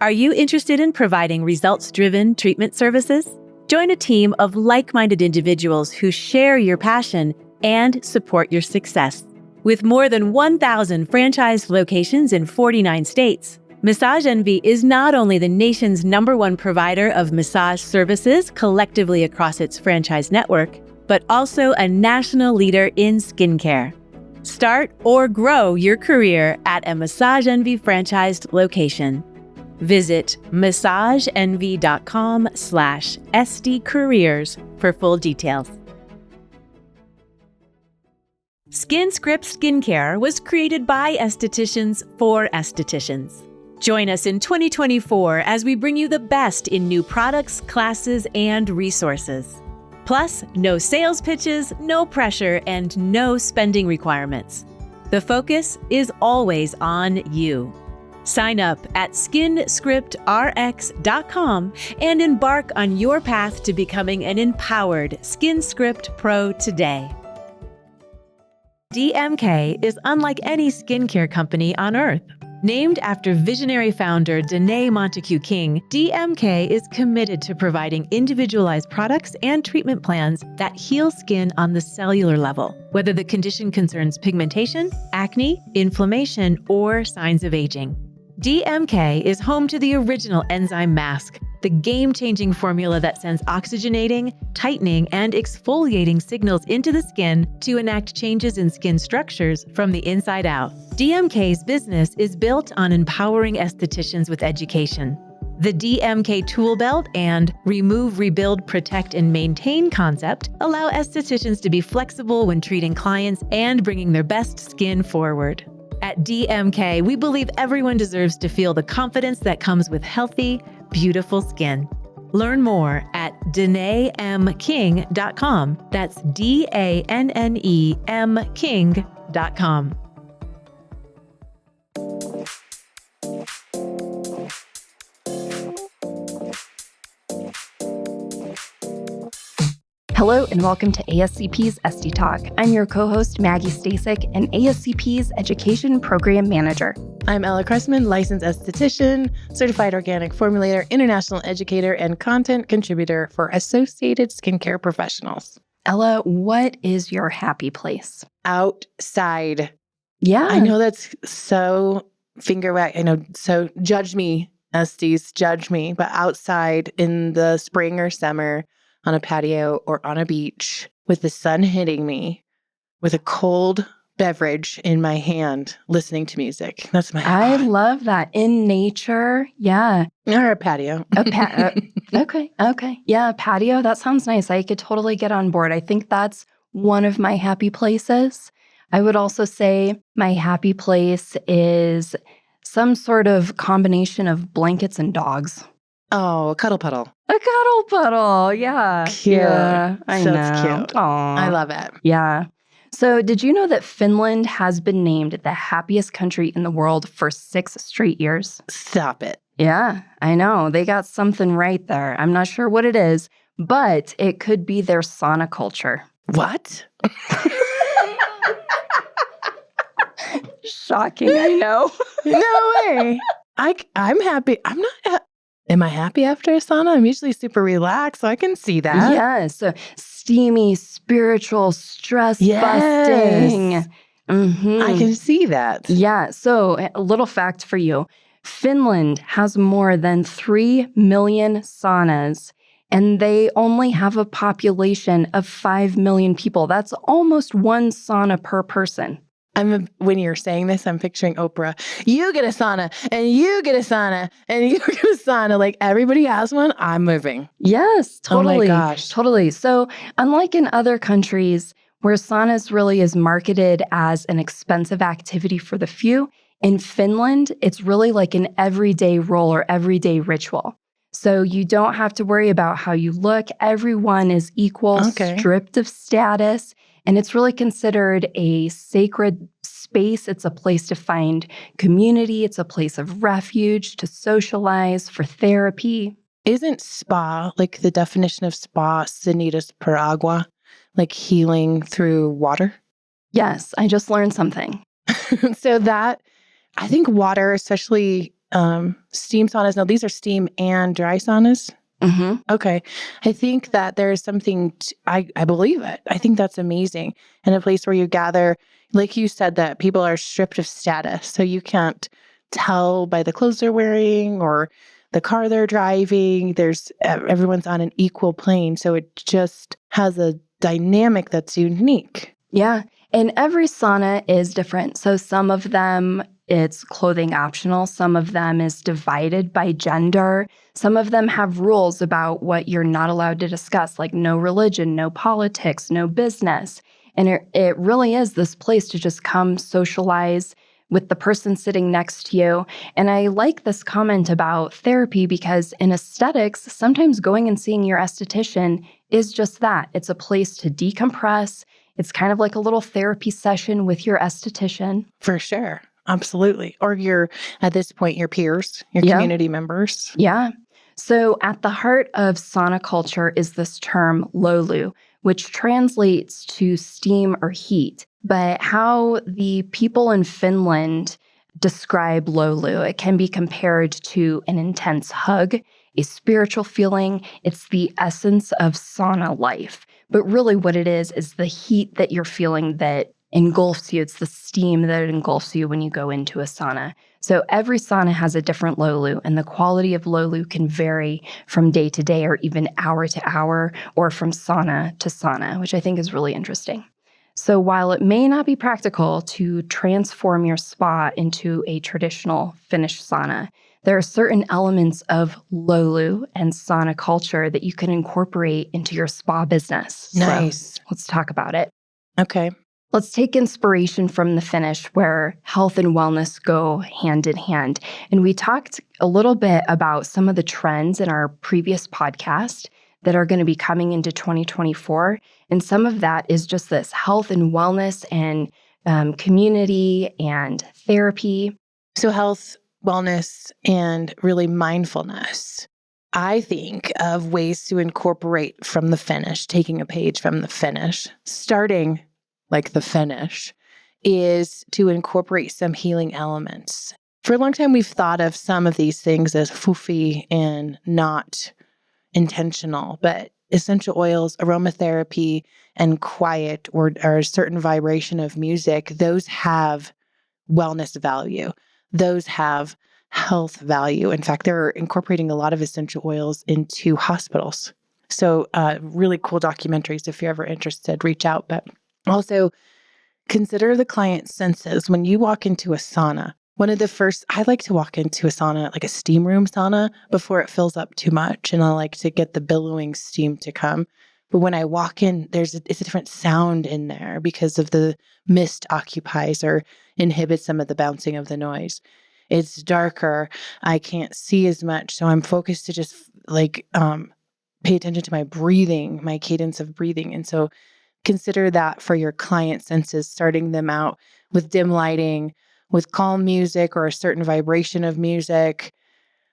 Are you interested in providing results-driven treatment services? Join a team of like-minded individuals who share your passion and support your success. With more than 1,000 franchised locations in 49 states, Massage Envy is not only the nation's #1 provider of massage services collectively across its franchise network, but also a national leader in skincare. Start or grow your career at a Massage Envy franchised location. Visit massageenvy.com/SDcareers for full details. SkinScript Skincare was created by estheticians for estheticians. Join us in 2024 as we bring you the best in new products, classes, and resources. Plus, no sales pitches, no pressure, and no spending requirements. The focus is always on you. Sign up at SkinScriptRx.com and embark on your path to becoming an empowered SkinScript Pro today. DMK is unlike any skincare company on Earth. Named after visionary founder Danae Montague King, DMK is committed to providing individualized products and treatment plans that heal skin on the cellular level, whether the condition concerns pigmentation, acne, inflammation, or signs of aging. DMK is home to the original enzyme mask, the game-changing formula that sends oxygenating, tightening, and exfoliating signals into the skin to enact changes in skin structures from the inside out. DMK's business is built on empowering estheticians with education. The DMK Tool Belt and Remove, Rebuild, Protect, and Maintain concept allow estheticians to be flexible when treating clients and bringing their best skin forward. At DMK, we believe everyone deserves to feel the confidence that comes with healthy, beautiful skin. Learn more at DanaeMKing.com. That's DANNEM Hello and welcome to ASCP's Esty Talk. I'm your co-host, Maggie Staszcuk, and ASCP's Education Program Manager. I'm Ella Cressman, licensed esthetician, certified organic formulator, international educator, and content contributor for Associated Skincare Professionals. Ella, what is your happy place? Outside. Yeah. I know that's so finger wag. I know, so judge me, Esties, judge me, but outside in the spring or summer, on a patio or on a beach with the sun hitting me with a cold beverage in my hand, listening to music. That's my I love that. In nature. Yeah. Or a patio. Okay. Yeah, patio. That sounds nice. I could totally get on board. I think that's one of my happy places. I would also say my happy place is some sort of combination of blankets and dogs. Oh, a cuddle puddle. A cuddle puddle. Yeah. Cute. Yeah, I know. That's cute. Aww. I love it. Yeah. So did you know that Finland has been named the happiest country in the world for 6 straight years? Stop it. Yeah, I know. They got something right there. I'm not sure what it is, but it could be their sauna culture. What? Shocking, I know. No way. I'm happy. I'm not. Am I happy after a sauna? I'm usually super relaxed, so I can see that. Yes. So steamy, spiritual, stress busting. Mm-hmm. I can see that. Yeah. So a little fact for you. Finland has more than 3 million saunas, and they only have a population of 5 million people. That's almost 1 sauna per person. When you're saying this, I'm picturing Oprah. You get a sauna, and you get a sauna, and you get a sauna. Like everybody has one. I'm moving. Yes, totally. Oh my gosh. Totally. So unlike in other countries where saunas really is marketed as an expensive activity for the few, in Finland, it's really like an everyday role or everyday ritual. So you don't have to worry about how you look. Everyone is equal, stripped of status. And it's really considered a sacred space. It's a place to find community. It's a place of refuge, to socialize, for therapy. Isn't spa, like the definition of spa, sanitas per agua, like healing through water? Yes, I just learned something. So that, I think water, especially steam saunas. Now, these are steam and dry saunas. Mm-hmm. Okay. I think that there's something, I believe it. I think that's amazing. And a place where you gather, like you said, that people are stripped of status. So you can't tell by the clothes they're wearing or the car they're driving. Everyone's on an equal plane. So it just has a dynamic that's unique. Yeah. And every sauna is different. So some of them, it's clothing optional. Some of them is divided by gender. Some of them have rules about what you're not allowed to discuss, like no religion, no politics, no business. And it really is this place to just come socialize with the person sitting next to you. And I like this comment about therapy because in aesthetics, sometimes going and seeing your esthetician is just that. It's a place to decompress. It's kind of like a little therapy session with your esthetician. For sure. Absolutely. Or at this point, your peers, your community members. Yeah. So at the heart of sauna culture is this term lolu, which translates to steam or heat. But how the people in Finland describe lolu, it can be compared to an intense hug, a spiritual feeling. It's the essence of sauna life. But really what it is the heat that you're feeling that engulfs you. It's the steam that engulfs you when you go into a sauna. So every sauna has a different lolu, and the quality of lolu can vary from day to day or even hour to hour or from sauna to sauna, which I think is really interesting. So while it may not be practical to transform your spa into a traditional Finnish sauna, there are certain elements of lolu and sauna culture that you can incorporate into your spa business. Nice. So let's talk about it. Okay. Let's take inspiration from the Finnish, where health and wellness go hand in hand. And we talked a little bit about some of the trends in our previous podcast that are going to be coming into 2024. And some of that is just this health and wellness and community and therapy. So health, wellness, and really mindfulness. I think of ways to incorporate from the Finnish, taking a page from the Finnish, starting like the Finnish, is to incorporate some healing elements. For a long time, we've thought of some of these things as foofy and not intentional, but essential oils, aromatherapy, and quiet or a certain vibration of music, those have wellness value. Those have health value. In fact, they're incorporating a lot of essential oils into hospitals. So really cool documentaries. If you're ever interested, reach out. But also consider the client's senses. When you walk into a sauna, I like to walk into a sauna, like a steam room sauna, before it fills up too much. And I like to get the billowing steam to come. But when I walk in, it's a different sound in there because of the mist occupies or inhibits some of the bouncing of the noise. It's darker. I can't see as much. So I'm focused to just pay attention to my breathing, my cadence of breathing. And so consider that for your client senses, starting them out with dim lighting, with calm music or a certain vibration of music,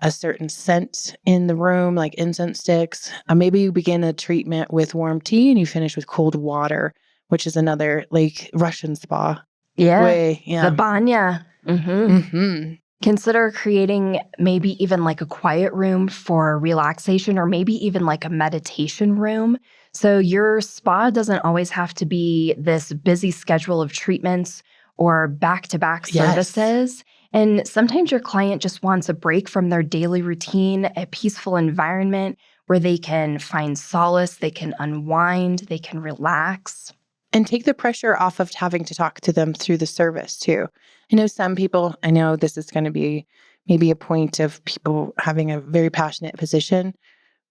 a certain scent in the room, like incense sticks. Maybe you begin a treatment with warm tea and you finish with cold water, which is another like Russian spa. Yeah. The banya. Mm-hmm. Mm-hmm. Consider creating maybe even like a quiet room for relaxation or maybe even like a meditation room. So your spa doesn't always have to be this busy schedule of treatments or back-to-back services. And sometimes your client just wants a break from their daily routine, a peaceful environment where they can find solace, they can unwind, they can relax. And take the pressure off of having to talk to them through the service too. I know this is going to be maybe a point of people having a very passionate position,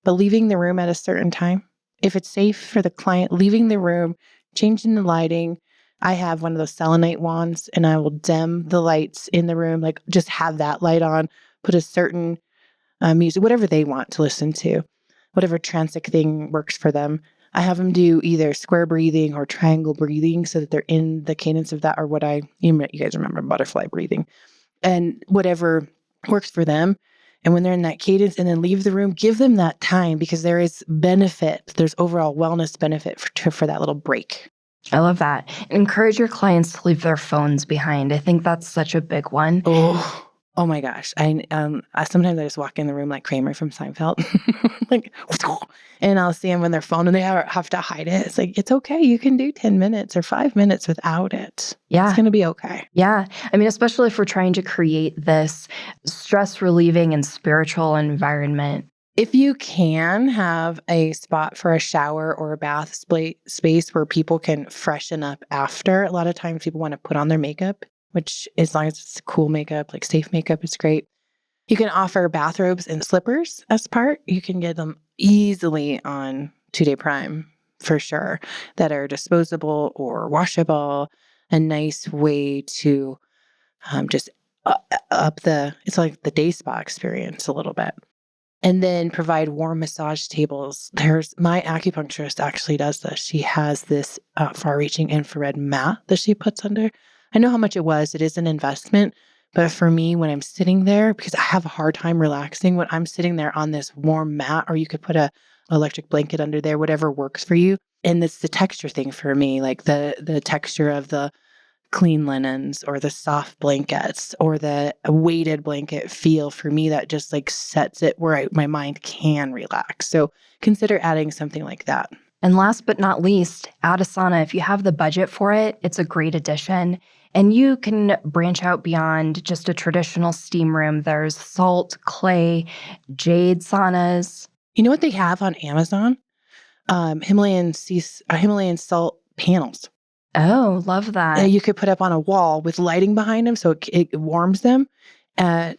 but leaving the room at a certain time. If it's safe for the client, leaving the room, changing the lighting. I have one of those selenite wands and I will dim the lights in the room, like just have that light on, put a certain music, whatever they want to listen to, whatever transic thing works for them. I have them do either square breathing or triangle breathing so that they're in the cadence of that, or you guys remember butterfly breathing, and whatever works for them. And when they're in that cadence, and then leave the room, give them that time because there is benefit. There's overall wellness benefit for that little break. I love that. Encourage your clients to leave their phones behind. I think that's such a big one. Oh, Oh my gosh. I sometimes I just walk in the room like Kramer from Seinfeld, like, and I'll see them on their phone and they have to hide it. It's like, it's okay. You can do 10 minutes or 5 minutes without it. Yeah. It's going to be okay. Yeah. I mean, especially if we're trying to create this stress relieving and spiritual environment. If you can have a spot for a shower or a bath space where people can freshen up after, a lot of times people want to put on their makeup, which as long as it's cool makeup, like safe makeup, it's great. You can offer bathrobes and slippers as part. You can get them easily on 2-day Prime for sure, that are disposable or washable. A nice way to just up it's like the day spa experience a little bit. And then provide warm massage tables. My acupuncturist actually does this. She has this far-reaching infrared mat that she puts under. I know how much it was. It is an investment. But for me, when I'm sitting there, because I have a hard time relaxing, when I'm sitting there on this warm mat, or you could put a electric blanket under there, whatever works for you. And it's the texture thing for me, like the texture of the clean linens or the soft blankets or the weighted blanket feel for me, that just like sets it where my mind can relax. So consider adding something like that. And last but not least, add a sauna. If you have the budget for it, it's a great addition. And you can branch out beyond just a traditional steam room. There's salt, clay, jade saunas. You know what they have on Amazon? Himalayan salt panels. Oh, love that. You could put up on a wall with lighting behind them, so it warms them. I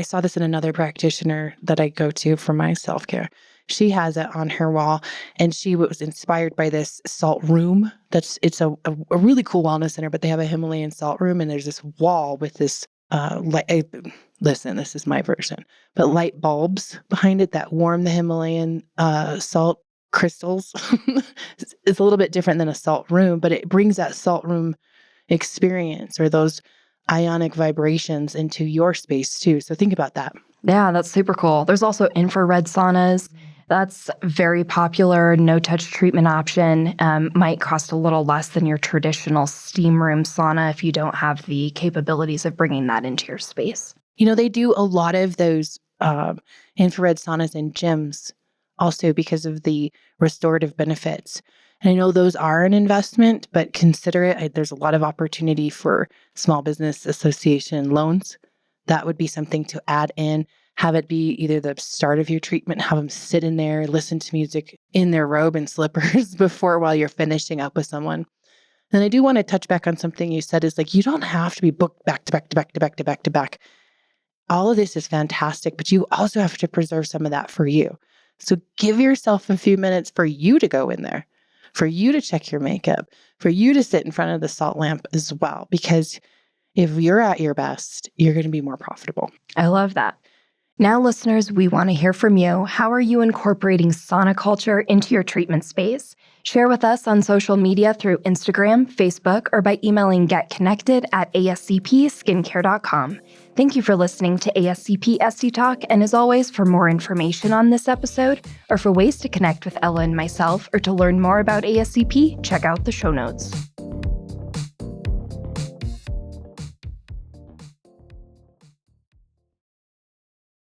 saw this in another practitioner that I go to for my self-care. She has it on her wall, and she was inspired by this salt room. It's a really cool wellness center, but they have a Himalayan salt room, and there's this wall with this listen, this is my version, but light bulbs behind it that warm the Himalayan salt crystals. It's a little bit different than a salt room, but it brings that salt room experience or those ionic vibrations into your space too. So think about that. Yeah, that's super cool. There's also infrared saunas. That's very popular, no-touch treatment option. Might cost a little less than your traditional steam room sauna if you don't have the capabilities of bringing that into your space. You know, they do a lot of those infrared saunas in gyms also because of the restorative benefits. And I know those are an investment, but consider it. There's a lot of opportunity for small business association loans. That would be something to add in. Have it be either the start of your treatment, have them sit in there, listen to music in their robe and slippers while you're finishing up with someone. And I do want to touch back on something you said is like, you don't have to be booked back to back to back to back to back to back. All of this is fantastic, but you also have to preserve some of that for you. So give yourself a few minutes for you to go in there, for you to check your makeup, for you to sit in front of the salt lamp as well. Because if you're at your best, you're going to be more profitable. I love that. Now, listeners, we want to hear from you. How are you incorporating sauna culture into your treatment space? Share with us on social media through Instagram, Facebook, or by emailing getconnected@ascpskincare.com. Thank you for listening to ASCP Esty Talk, and as always, for more information on this episode, or for ways to connect with Ella and myself, or to learn more about ASCP, check out the show notes.